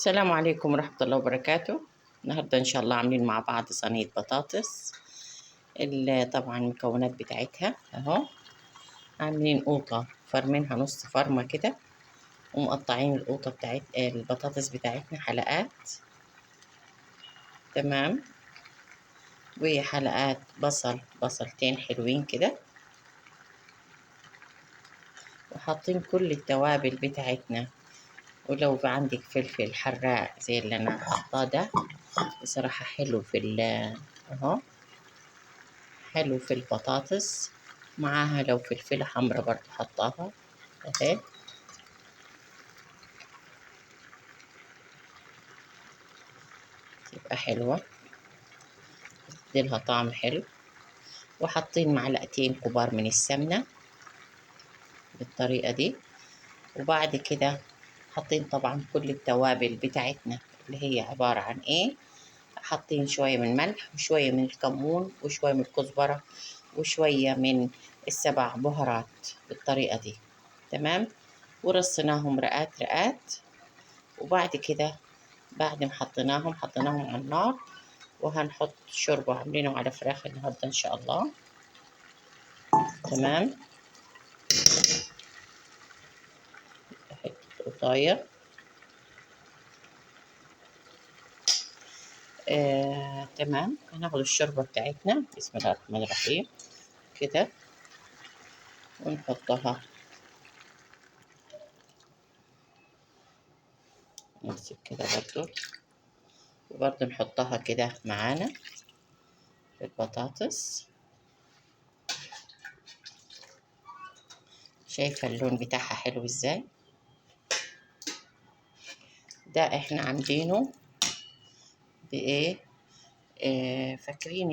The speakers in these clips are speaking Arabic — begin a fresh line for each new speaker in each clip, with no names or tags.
السلام عليكم ورحمة الله وبركاته. النهاردة إن شاء الله عاملين مع بعض صينية بطاطس. طبعا المكونات بتاعتها أهو. عاملين قوطة فرمينها نص فرمة كده، ومقطعين القوطة بتاعت البطاطس بتاعتنا حلقات. تمام. وحلقات بصلتين حلوين كده، وحاطين كل التوابل بتاعتنا. ولو عندك فلفل حراق زي اللي أنا حاطاه ده، بصراحة حلو أهو، حلو في البطاطس. معاها لو فلفلة حمرا برضو حطاها اهي. تبقى حلوة، تديلها طعم حلو. وحاطين معلقتين كبار من السمنة بالطريقة دي. وبعد كده حاطين طبعا كل التوابل بتاعتنا اللي هي عبارة عن ايه. حاطين شوية من ملح، وشوية من الكمون، وشوية من الكزبرة، وشوية من السبع بهارات بالطريقة دي. تمام. ورصيناهم رقات رقات. وبعد كده بعد ما حطيناهم على النار، وهنحط شوربة عاملينه على فراخ النهاردة إن شاء الله. تمام. حتة قطاية. تمام. هناخد الشوربة بتاعتنا، بسم الله الرحمن الرحيم، كده ونحطها. نمسك كده برضو، وبرضو نحطها كده معانا في البطاطس. شايفة اللون بتاعها حلو ازاي؟ ده احنا عاملينه بايه؟ فاكرين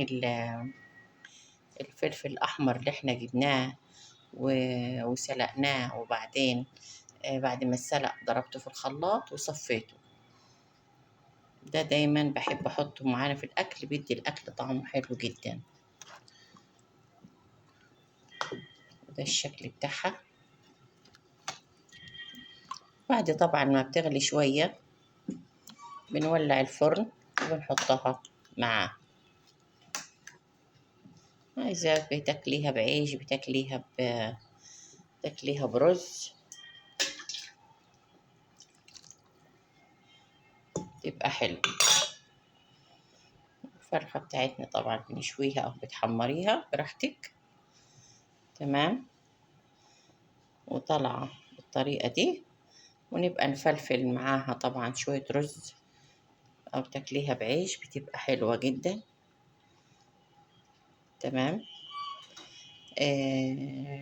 الفلفل الأحمر اللي احنا جبناه وسلقناه، وبعدين بعد ما السلق ضربته في الخلاط وصفيته. ده دايما بحب احطه معانا في الاكل، بيدي الاكل طعمه حلو جدا. ده الشكل بتاعها. بعد طبعا ما بتغلي شوية، بنولع الفرن وبنحطها معاه. عايزة بتاكليها بعيش، بتاكليها برز، تبقى حلو. الفرخة بتاعتنا طبعا بنشويها أو بتحمريها براحتك. تمام. وطلعة بالطريقة دي. ونبقى نفلفل معاها طبعا شوية رز، أو تاكليها بعيش، بتبقى حلوة جدا. تمام.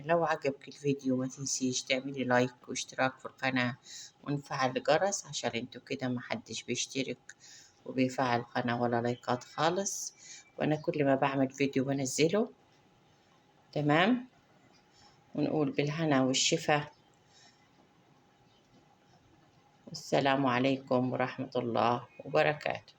لو عجبك الفيديو ما تنسيش تعملي لايك واشتراك في القناة، ونفعل الجرس عشان انتوا كده محدش بيشترك وبيفعل القناة ولا لايكات خالص، وانا كل ما بعمل فيديو بنزله. تمام. ونقول بالهنا والشفا، والسلام عليكم ورحمة الله وبركاته.